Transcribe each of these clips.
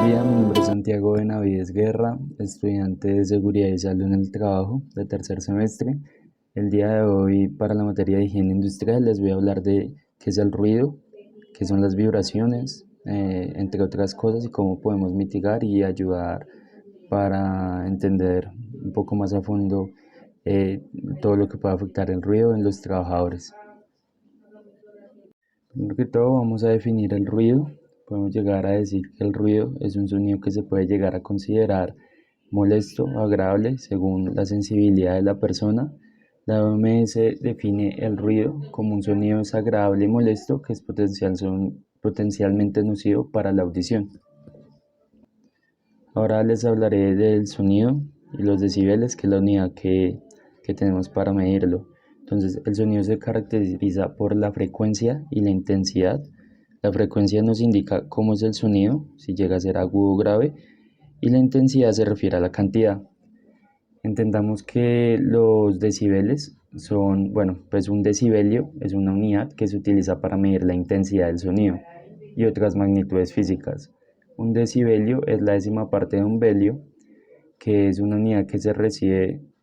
Buen día, mi nombre es Santiago Benavides Guerra, estudiante de Seguridad y Salud en el Trabajo de tercer semestre. El día de hoy, para la materia de higiene industrial, les voy a hablar de qué es el ruido, qué son las vibraciones, entre otras cosas, y cómo podemos mitigar y ayudar para entender un poco más a fondo eh, todo lo que puede afectar el ruido en los trabajadores. Primero que todo, vamos a definir el ruido. Podemos llegar a decir que el ruido es un sonido que se puede llegar a considerar molesto o agradable según la sensibilidad de la persona. La OMS define el ruido como un sonido desagradable y molesto que es potencialmente nocivo para la audición. Ahora les hablaré del sonido y los decibeles, que es la unidad que tenemos para medirlo. Entonces, el sonido se caracteriza por la frecuencia y la intensidad. La frecuencia nos indica cómo es el sonido, si llega a ser agudo o grave, y la intensidad se refiere a la cantidad. Entendamos que los decibeles son, bueno, pues un decibelio es una unidad que se utiliza para medir la intensidad del sonido y otras magnitudes físicas. Un decibelio es la décima parte de un velio, que es una unidad que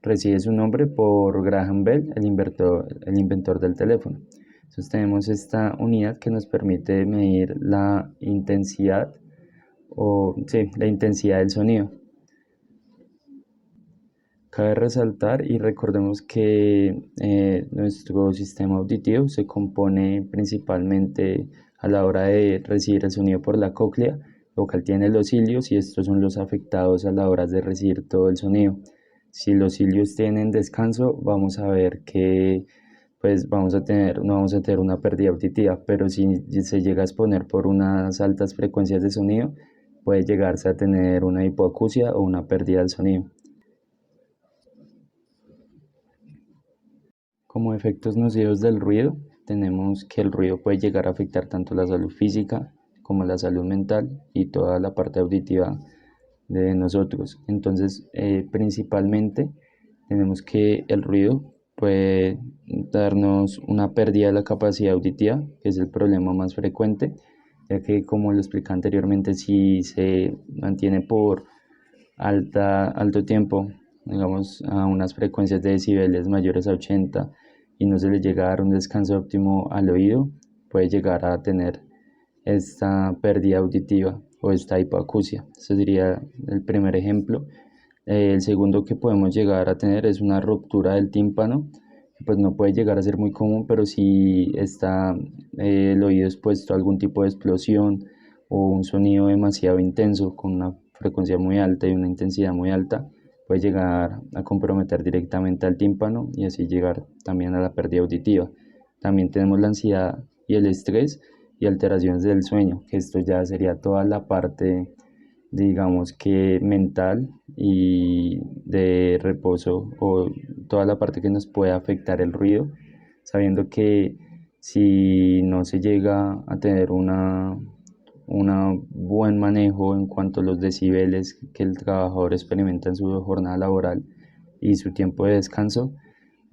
recibe su nombre por Graham Bell, el inventor del teléfono. Entonces tenemos esta unidad que nos permite medir la intensidad, la intensidad del sonido. Cabe resaltar y recordemos que nuestro sistema auditivo se compone principalmente a la hora de recibir el sonido por la cóclea, lo cual tiene los cilios, y estos son los afectados a la hora de recibir todo el sonido. Si los cilios tienen descanso, vamos a ver que pues no vamos a tener una pérdida auditiva, pero si se llega a exponer por unas altas frecuencias de sonido, puede llegarse a tener una hipoacusia o una pérdida del sonido. Como efectos nocivos del ruido, tenemos que el ruido puede llegar a afectar tanto la salud física como la salud mental y toda la parte auditiva de nosotros. Entonces, principalmente tenemos que el ruido puede darnos una pérdida de la capacidad auditiva, que es el problema más frecuente, ya que, como lo expliqué anteriormente, si se mantiene por alto tiempo, digamos a unas frecuencias de decibeles mayores a 80, y no se le llega a dar un descanso óptimo al oído, puede llegar a tener esta pérdida auditiva o esta hipoacusia. Ese sería el primer ejemplo. El segundo que podemos llegar a tener es una ruptura del tímpano, que pues no puede llegar a ser muy común, pero si está el oído expuesto a algún tipo de explosión o un sonido demasiado intenso con una frecuencia muy alta y una intensidad muy alta, puede llegar a comprometer directamente al tímpano y así llegar también a la pérdida auditiva. También tenemos la ansiedad y el estrés y alteraciones del sueño, que esto ya sería toda la parte, digamos que mental y de reposo, o toda la parte que nos puede afectar el ruido, sabiendo que si no se llega a tener un buen manejo en cuanto a los decibeles que el trabajador experimenta en su jornada laboral y su tiempo de descanso,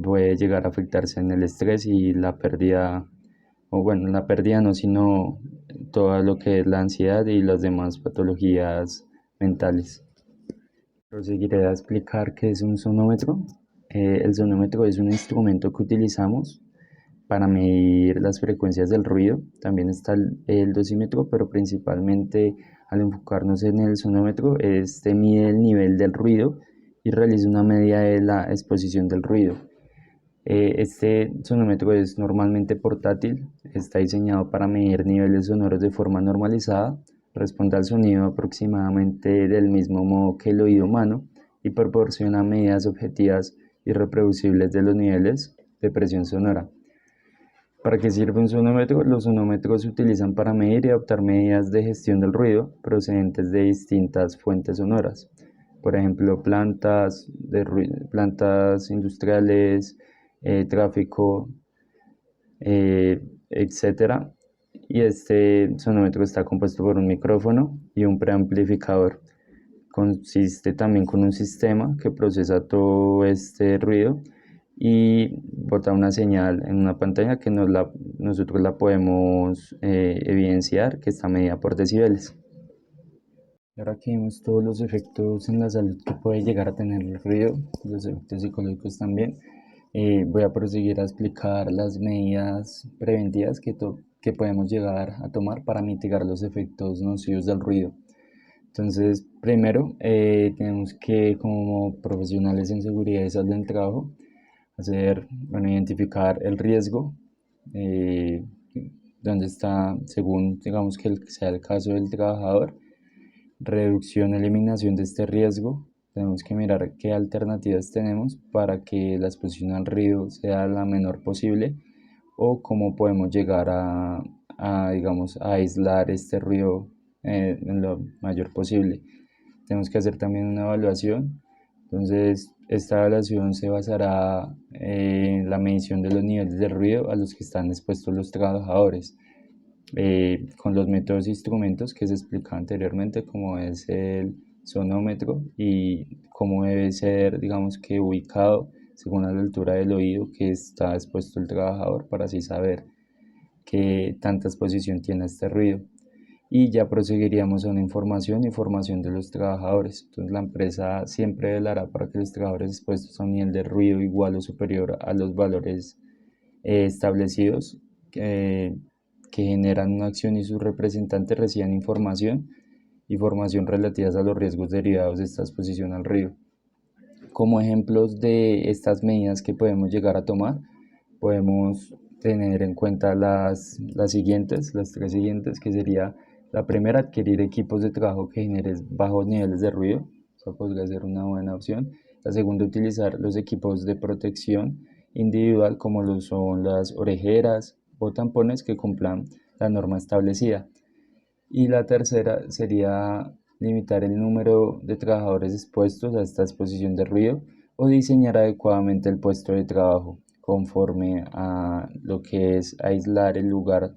puede llegar a afectarse en el estrés y la pérdida, o bueno, la pérdida no, sino todo lo que es la ansiedad y las demás patologías mentales. Proseguiré a explicar qué es un sonómetro. El sonómetro es un instrumento que utilizamos para medir las frecuencias del ruido. También está el dosímetro, pero principalmente, al enfocarnos en el sonómetro, este mide el nivel del ruido y realiza una medida de la exposición del ruido. Este sonómetro es normalmente portátil, está diseñado para medir niveles sonoros de forma normalizada, responde al sonido aproximadamente del mismo modo que el oído humano y proporciona medidas objetivas y reproducibles de los niveles de presión sonora. ¿Para qué sirve un sonómetro? Los sonómetros se utilizan para medir y adoptar medidas de gestión del ruido procedentes de distintas fuentes sonoras. Por ejemplo, plantas industriales, tráfico, etcétera. Y este sonómetro está compuesto por un micrófono y un preamplificador. Consiste también con un sistema que procesa todo este ruido y bota una señal en una pantalla que nosotros la podemos evidenciar, que está medida por decibeles. Ahora que vimos todos los efectos en la salud que puede llegar a tener el ruido, los efectos psicológicos también, voy a proseguir a explicar las medidas preventivas que podemos llegar a tomar para mitigar los efectos nocivos del ruido. Entonces, primero, tenemos que, como profesionales en seguridad y salud del trabajo, identificar el riesgo, eh, donde está, según digamos que sea el caso del trabajador, reducción, eliminación de este riesgo. Tenemos que mirar qué alternativas tenemos para que la exposición al ruido sea la menor posible o cómo podemos llegar digamos, a aislar este ruido en lo mayor posible. Tenemos que hacer también una evaluación. Entonces, esta evaluación se basará en la medición de los niveles de ruido a los que están expuestos los trabajadores, con los métodos e instrumentos que se explicaba anteriormente, como es el sonómetro y cómo debe ser, digamos que ubicado según la altura del oído que está expuesto el trabajador para así saber qué tanta exposición tiene este ruido. Y ya proseguiríamos a una información y formación de los trabajadores. Entonces la empresa siempre velará para que los trabajadores expuestos a un nivel de ruido igual o superior a los valores establecidos que generan una acción y sus representantes reciban información y formación relativas a los riesgos derivados de esta exposición al ruido. Como ejemplos de estas medidas que podemos llegar a tomar, podemos tener en cuenta las siguientes, las tres siguientes, que sería la primera, adquirir equipos de trabajo que generen bajos niveles de ruido. Eso podría ser una buena opción. La segunda, utilizar los equipos de protección individual como lo son las orejeras o tampones que cumplan la norma establecida. Y la tercera sería limitar el número de trabajadores expuestos a esta exposición de ruido o diseñar adecuadamente el puesto de trabajo conforme a lo que es aislar el lugar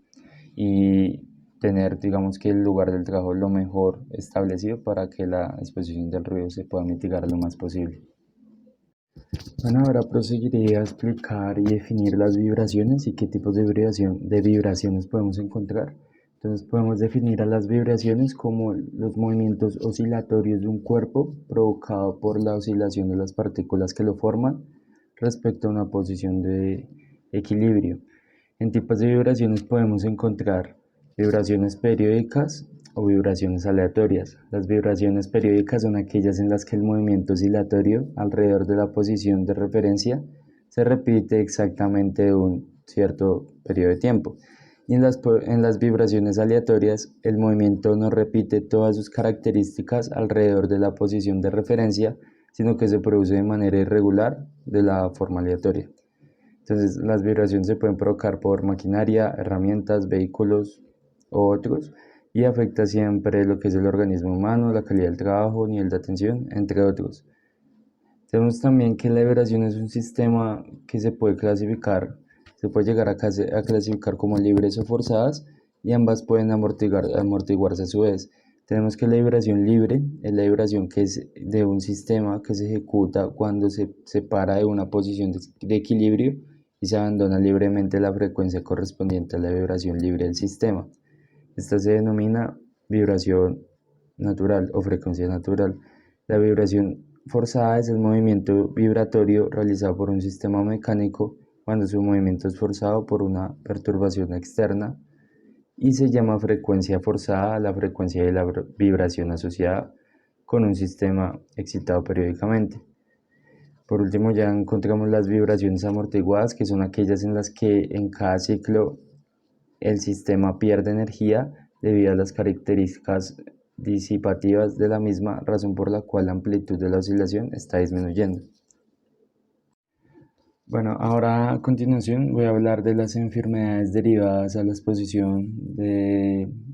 y tener, digamos que el lugar del trabajo lo mejor establecido para que la exposición del ruido se pueda mitigar lo más posible. Bueno, ahora proseguiré a explicar y definir las vibraciones y qué tipos de vibraciones podemos encontrar. Entonces podemos definir a las vibraciones como los movimientos oscilatorios de un cuerpo provocado por la oscilación de las partículas que lo forman respecto a una posición de equilibrio. En tipos de vibraciones podemos encontrar vibraciones periódicas o vibraciones aleatorias. Las vibraciones periódicas son aquellas en las que el movimiento oscilatorio alrededor de la posición de referencia se repite exactamente un cierto periodo de tiempo. Y en las vibraciones aleatorias, el movimiento no repite todas sus características alrededor de la posición de referencia, sino que se produce de manera irregular de la forma aleatoria. Entonces, las vibraciones se pueden provocar por maquinaria, herramientas, vehículos o otros, y afecta siempre lo que es el organismo humano, la calidad del trabajo, nivel de atención, entre otros. Tenemos también que la vibración es un sistema que se puede llegar a clasificar como libres o forzadas, y ambas pueden amortiguarse a su vez. Tenemos que la vibración libre es la vibración que es de un sistema que se ejecuta cuando se separa de una posición de equilibrio y se abandona libremente la frecuencia correspondiente a la vibración libre del sistema. Esta se denomina vibración natural o frecuencia natural. La vibración forzada es el movimiento vibratorio realizado por un sistema mecánico cuando su movimiento es forzado por una perturbación externa, y se llama frecuencia forzada a la frecuencia de la vibración asociada con un sistema excitado periódicamente. Por último, ya encontramos las vibraciones amortiguadas, que son aquellas en las que en cada ciclo el sistema pierde energía debido a las características disipativas de la misma, razón por la cual la amplitud de la oscilación está disminuyendo. Bueno, ahora a continuación voy a hablar de las enfermedades derivadas a la exposición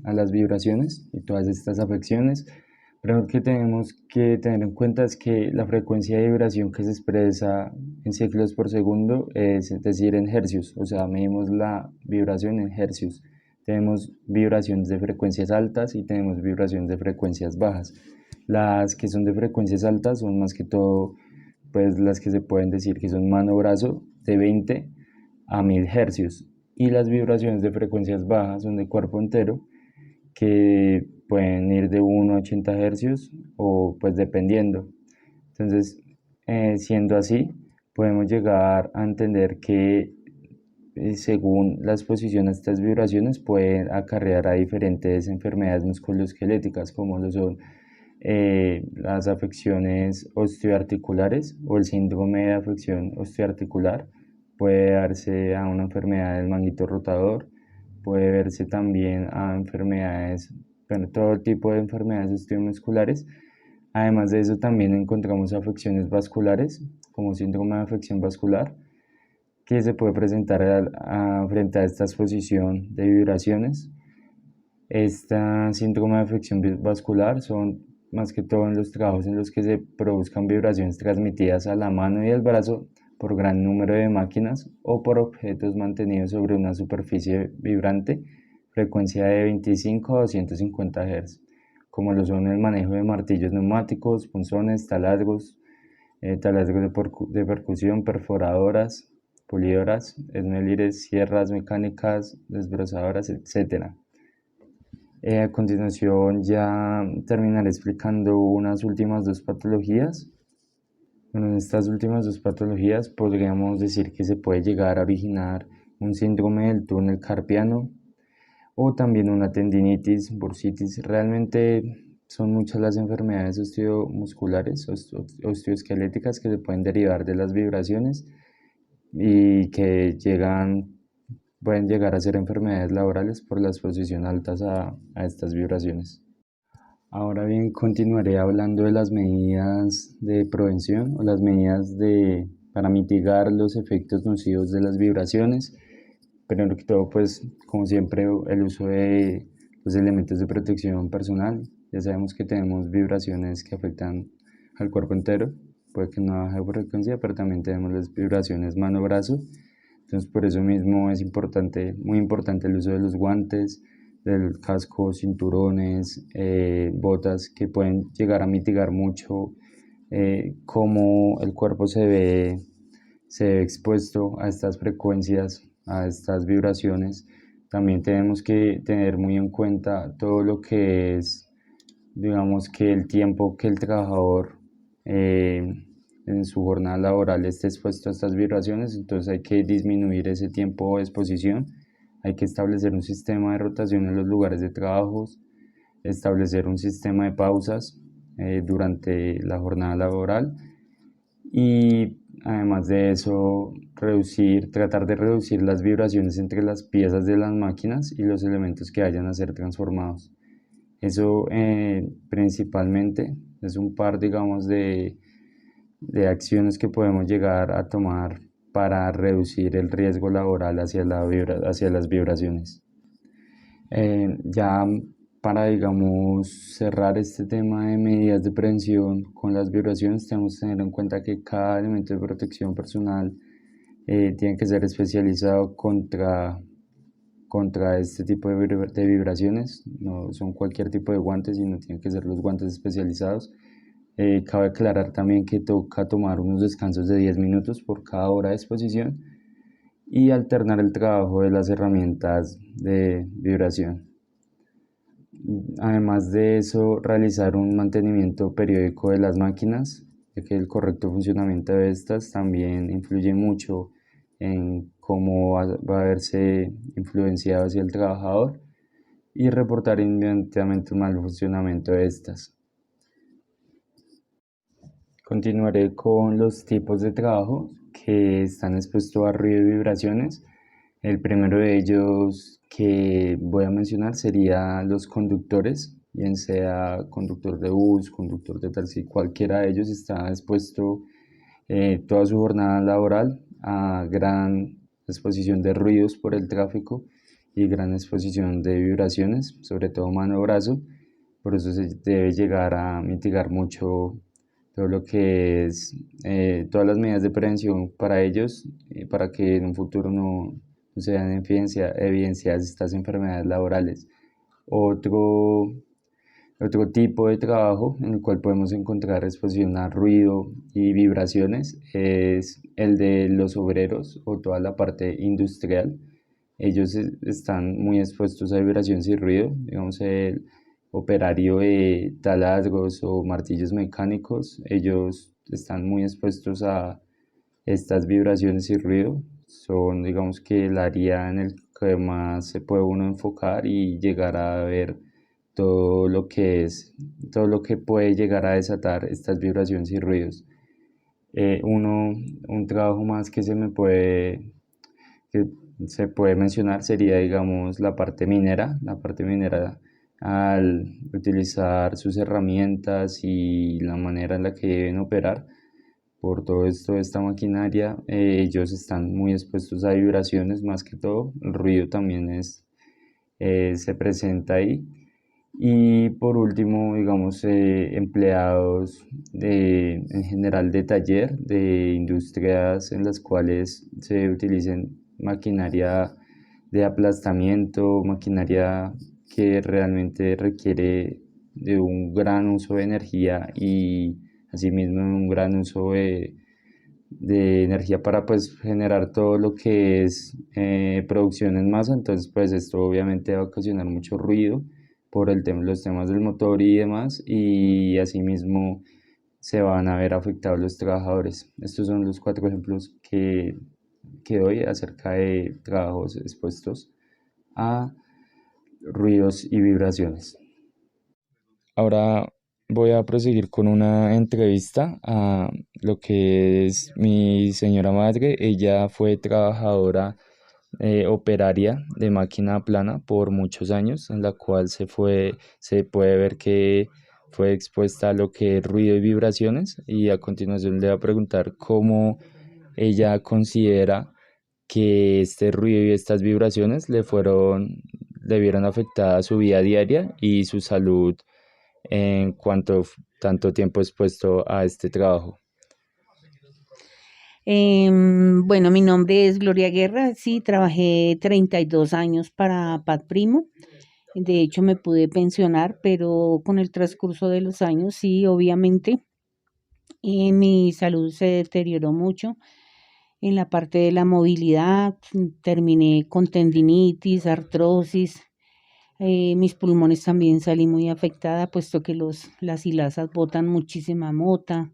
a las vibraciones y todas estas afecciones. Pero lo que tenemos que tener en cuenta es que la frecuencia de vibración que se expresa en ciclos por segundo es decir, en hercios, o sea, medimos la vibración en hercios. Tenemos vibraciones de frecuencias altas y tenemos vibraciones de frecuencias bajas. Las que son de frecuencias altas son más que todo pues las que se pueden decir que son mano-brazo de 20 a 1000 hercios, y las vibraciones de frecuencias bajas son de cuerpo entero, que pueden ir de 1 a 80 hercios o pues dependiendo. Entonces, siendo así, podemos llegar a entender que según la exposición a estas vibraciones pueden acarrear a diferentes enfermedades musculoesqueléticas como lo son las afecciones osteoarticulares o el síndrome de afección osteoarticular, puede darse a una enfermedad del manguito rotador, puede verse también a enfermedades, bueno, todo tipo de enfermedades osteomusculares. Además de eso también encontramos afecciones vasculares como síndrome de afección vascular que se puede presentar frente a esta exposición de vibraciones. Esta síndrome de afección vascular son más que todo en los trabajos en los que se produzcan vibraciones transmitidas a la mano y al brazo por gran número de máquinas o por objetos mantenidos sobre una superficie vibrante, frecuencia de 25 a 250 Hz, como lo son el manejo de martillos neumáticos, punzones, taladros, taladros de percusión, perforadoras, pulidoras, esmélires, sierras mecánicas, desbrozadoras, etc. A continuación ya terminaré explicando unas últimas dos patologías. Bueno, en estas últimas dos patologías podríamos decir que se puede llegar a originar un síndrome del túnel carpiano o también una tendinitis, bursitis. Realmente son muchas las enfermedades osteomusculares, osteoesqueléticas que se pueden derivar de las vibraciones y que pueden llegar a ser enfermedades laborales por la exposición altas a estas vibraciones. Ahora bien, continuaré hablando de las medidas de prevención o las medidas para mitigar los efectos nocivos de las vibraciones. Primero que todo, pues, como siempre, el uso de los elementos de protección personal. Ya sabemos que tenemos vibraciones que afectan al cuerpo entero, puede que no baje frecuencia, pero también tenemos las vibraciones mano-brazo. Entonces, por eso mismo es importante, muy importante el uso de los guantes, del casco, cinturones, botas que pueden llegar a mitigar mucho cómo el cuerpo se ve expuesto a estas frecuencias, a estas vibraciones. También tenemos que tener muy en cuenta todo lo que es, digamos, que el tiempo que el trabajador en su jornada laboral esté expuesto a estas vibraciones, entonces hay que disminuir ese tiempo de exposición, hay que establecer un sistema de rotación en los lugares de trabajo, establecer un sistema de pausas durante la jornada laboral y además de eso tratar de reducir las vibraciones entre las piezas de las máquinas y los elementos que vayan a ser transformados. Eso principalmente es un par, digamos, de acciones que podemos llegar a tomar para reducir el riesgo laboral hacia las vibraciones. Ya para, digamos, cerrar este tema de medidas de prevención con las vibraciones, tenemos que tener en cuenta que cada elemento de protección personal tiene que ser especializado contra este tipo de vibraciones. No son cualquier tipo de guantes, sino tienen que ser los guantes especializados. Cabe aclarar también que toca tomar unos descansos de 10 minutos por cada hora de exposición y alternar el trabajo de las herramientas de vibración. Además de eso, realizar un mantenimiento periódico de las máquinas, ya que el correcto funcionamiento de estas también influye mucho en cómo va a verse influenciado hacia el trabajador y reportar inmediatamente un mal funcionamiento de estas. Continuaré con los tipos de trabajo que están expuestos a ruido y vibraciones. El primero de ellos que voy a mencionar sería los conductores, bien sea conductor de bus, conductor de taxi, cualquiera de ellos está expuesto toda su jornada laboral a gran exposición de ruidos por el tráfico y gran exposición de vibraciones, sobre todo mano-brazo. Por eso se debe llegar a mitigar mucho todo lo que es todas las medidas de prevención para ellos, para que en un futuro no se vean evidenciadas estas enfermedades laborales. Otro, Otro tipo de trabajo en el cual podemos encontrar exposición a ruido y vibraciones es el de los obreros o toda la parte industrial. Ellos están muy expuestos a vibraciones y ruido. Digamos, operario de taladros o martillos mecánicos, ellos están muy expuestos a estas vibraciones y ruido. Son, digamos que el área en el que más se puede uno enfocar y llegar a ver todo lo que es, todo lo que puede llegar a desatar estas vibraciones y ruidos. Un trabajo más que se puede mencionar sería, digamos, la parte minera al utilizar sus herramientas y la manera en la que deben operar por todo esto, esta maquinaria, ellos están muy expuestos a vibraciones, más que todo, el ruido también se presenta ahí. Y por último, digamos, empleados en general de taller, de industrias en las cuales se utilicen maquinaria de aplastamiento, maquinaria que realmente requiere de un gran uso de energía y asimismo un gran uso de energía para pues generar todo lo que es producción en masa. Entonces pues esto obviamente va a ocasionar mucho ruido por los temas del motor y demás, y asimismo se van a ver afectados los trabajadores. Estos son los cuatro ejemplos que doy acerca de trabajos expuestos a ruidos y vibraciones. Ahora voy a proseguir con una entrevista a lo que es mi señora madre. Ella fue trabajadora operaria de máquina plana por muchos años, en la cual se puede ver que fue expuesta a lo que es ruido y vibraciones, y a continuación le voy a preguntar cómo ella considera que este ruido y estas vibraciones le vieron afectada a su vida diaria y su salud en cuanto tanto tiempo expuesto a este trabajo. Bueno, mi nombre es Gloria Guerra, sí, trabajé 32 años para Pat Primo. De hecho, me pude pensionar, pero con el transcurso de los años, sí, obviamente, mi salud se deterioró mucho en la parte de la movilidad. Terminé con tendinitis, artrosis. Mis pulmones también salí muy afectada, puesto que las hilazas botan muchísima mota.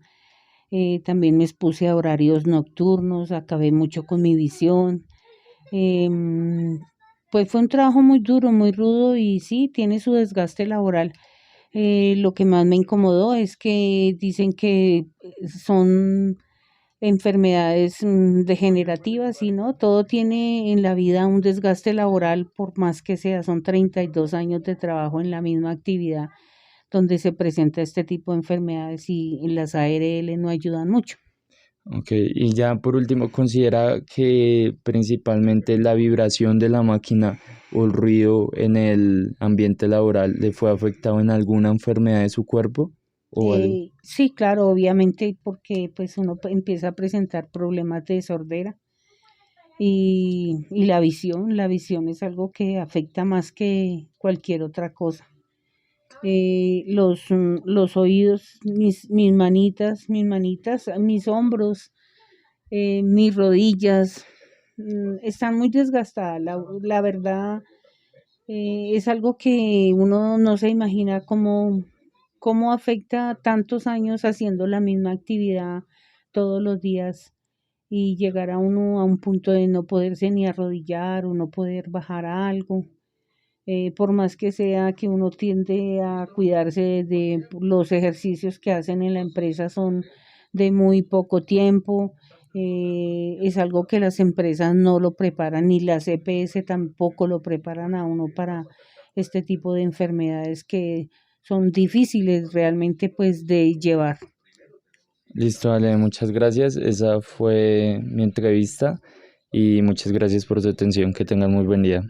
También me expuse a horarios nocturnos, acabé mucho con mi visión. Em, pues fue un trabajo muy duro, muy rudo, y sí, tiene su desgaste laboral. Lo que más me incomodó es que dicen que son enfermedades degenerativas, y no, todo tiene en la vida un desgaste laboral, por más que sea, son 32 años de trabajo en la misma actividad donde se presenta este tipo de enfermedades, y las ARL no ayudan mucho. Ok, y ya por último, ¿considera que principalmente la vibración de la máquina o el ruido en el ambiente laboral le fue afectado en alguna enfermedad de su cuerpo o algo? Sí, claro, obviamente, porque pues uno empieza a presentar problemas de sordera, y la visión es algo que afecta más que cualquier otra cosa. Los oídos, mis manitas, mis hombros, mis rodillas, están muy desgastadas. La verdad, es algo que uno no se imagina cómo afecta tantos años haciendo la misma actividad todos los días, y llegar a uno a un punto de no poderse ni arrodillar o no poder bajar a algo. Por más que sea que uno tiende a cuidarse de los ejercicios que hacen en la empresa, son de muy poco tiempo. Es algo que las empresas no lo preparan, ni las EPS tampoco lo preparan a uno para este tipo de enfermedades que son difíciles realmente pues de llevar. Listo, Ale, muchas gracias. Esa fue mi entrevista y muchas gracias por su atención. Que tengan muy buen día.